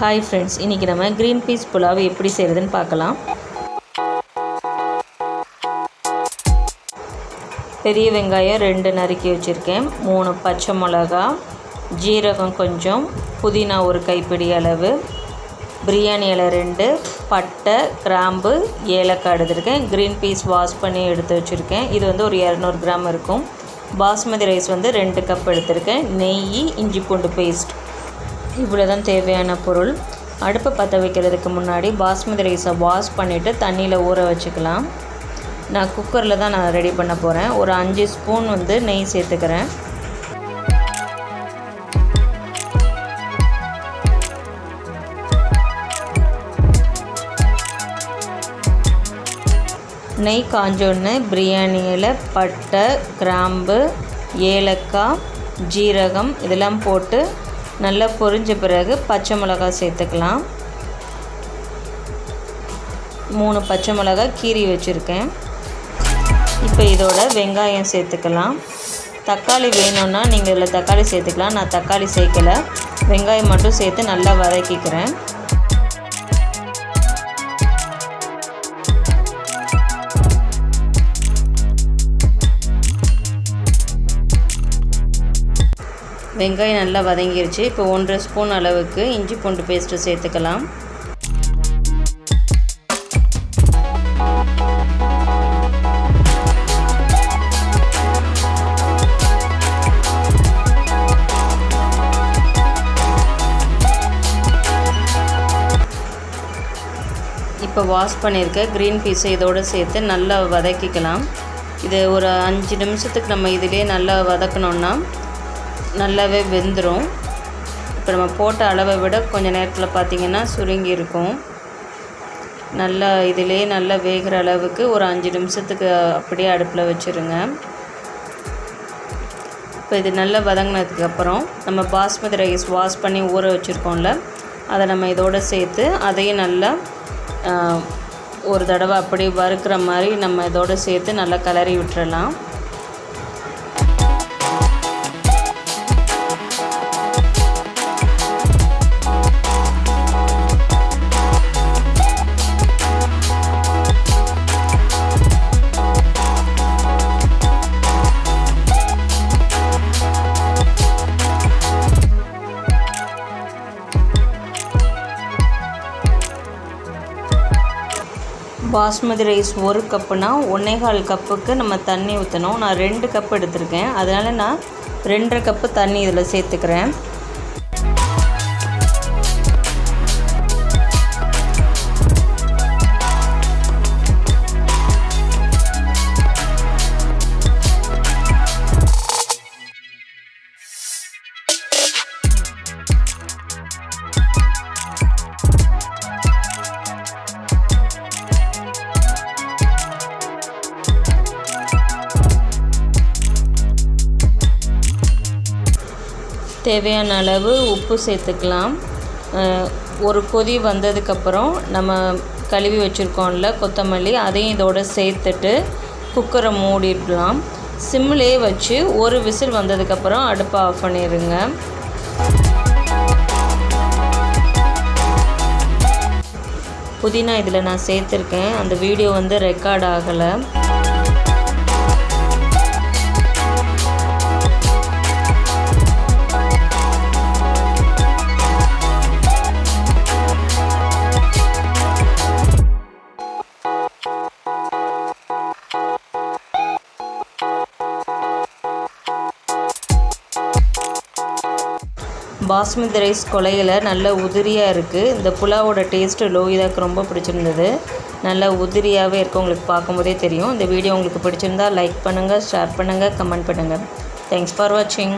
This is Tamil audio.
ஹாய் ஃப்ரெண்ட்ஸ், இன்றைக்கி நம்ம க்ரீன் பீஸ் புலாவ் எப்படி செய்கிறதுன்னு பார்க்கலாம். பெரிய வெங்காயம் 2 நறுக்கி வச்சுருக்கேன், 3 பச்சை மிளகா, ஜீரகம் கொஞ்சம், புதினா 1 கைப்பிடி அளவு, பிரியாணி இலை 2, பட்டை, கிராம்பு, ஏலக்காய் எடுத்துருக்கேன். க்ரீன் பீஸ் வாஷ் பண்ணி எடுத்து வச்சுருக்கேன். இது வந்து ஒரு 200 கிராம் இருக்கும். பாஸ்மதி ரைஸ் வந்து 2 கப் எடுத்திருக்கேன். நெய், இஞ்சி பூண்டு பேஸ்ட், இவ்வளோ தான் தேவையான பொருள். அடுப்பை பற்ற வைக்கிறதுக்கு முன்னாடி பாஸ்மதி ரைஸை வாஷ் பண்ணிவிட்டு தண்ணியில் ஊற வச்சுக்கலாம். நான் குக்கரில் தான் ரெடி பண்ண போகிறேன். ஒரு 5 ஸ்பூன் வந்து நெய் சேர்த்துக்கிறேன். நெய் காஞ்சோடனே பிரியாணி இலை, பட்டை, கிராம்பு, ஏலக்காய், ஜீரகம் இதெல்லாம் போட்டு நல்லா பொரிஞ்ச பிறகு பச்சை மிளகாய் சேர்த்துக்கலாம். 3 பச்சை மிளகாய் கீறி வச்சுருக்கேன். இப்போ இதோட வெங்காயம் சேர்த்துக்கலாம். தக்காளி வேணும்னா நீங்கள் இதில் தக்காளி சேர்த்துக்கலாம். நான் தக்காளி சேர்க்கலை, வெங்காயம் மட்டும் சேர்த்து நல்லா வதக்கிக்கிறேன். வெங்காயம் நல்லா வதங்கிருச்சு. இப்போ 1.5 ஸ்பூன் அளவுக்கு இஞ்சி பூண்டு பேஸ்ட்டு சேர்த்துக்கலாம். இப்போ வாஷ் பண்ணியிருக்க க்ரீன் பீஸை இதோடு சேர்த்து நல்லா வதக்கிக்கலாம். இது ஒரு 5 நிமிஷத்துக்கு நம்ம இதிலே நல்லா வதக்கணுன்னா நல்லாவே வெந்துடும். இப்போ நம்ம போட்ட அளவை விட கொஞ்சம் நேரத்தில் பார்த்திங்கன்னா சுருங்கி இருக்கும். நல்லா இதிலே நல்லா வேகிற அளவுக்கு ஒரு 5 நிமிஷத்துக்கு அப்படியே அடுப்பில் வச்சுருங்க. இப்போ இது நல்லா வதங்கினதுக்கப்புறம் நம்ம பாஸ்மதி ரைஸ் வாஷ் பண்ணி ஊற வச்சுருக்கோம்ல, அதை நம்ம இதோடு சேர்த்து அதையும் நல்லா ஒரு தடவை அப்படி வறுக்கிற மாதிரி நம்ம இதோடு சேர்த்து நல்லா கிளறி விட்டுறலாம். பாஸ்மதி ரைஸ் 1 கப்புனா 1.25 கப்புக்கு நம்ம தண்ணி ஊற்றணும். நான் 2 கப் எடுத்திருக்கேன், அதனால் நான் 2.5 கப்பு தண்ணி இதில் சேர்த்துக்கிறேன். தேவையான அளவு உப்பு சேர்த்துக்கலாம். ஒரு கொதி வந்ததுக்கப்புறம் நம்ம கழுவி வச்சுருக்கோம்ல கொத்தமல்லி, அதையும் இதோடு சேர்த்துட்டு குக்கரை மூடிடலாம். சிம்மிலே வச்சு ஒரு விசில் வந்ததுக்கப்புறம் அடுப்பை ஆஃப் பண்ணிடுங்க. புதினா இதில் நான் சேர்த்துருக்கேன், அந்த வீடியோ வந்து ரெக்கார்ட் ஆகலை. பாஸ்மதி ரைஸ் கொலையில் நல்ல உதிரியாக இருக்குது. இந்த புலாவோட டேஸ்ட்டு லோஹிதாக்கு ரொம்ப பிடிச்சிருந்தது. நல்ல உதிரியாகவே இருக்குது, உங்களுக்கு பார்க்கும்போதே தெரியும். இந்த வீடியோ உங்களுக்கு பிடிச்சிருந்தால் லைக் பண்ணுங்கள், ஷேர் பண்ணுங்கள், கமெண்ட் பண்ணுங்கள். தேங்க்ஸ் ஃபார் வாட்சிங்.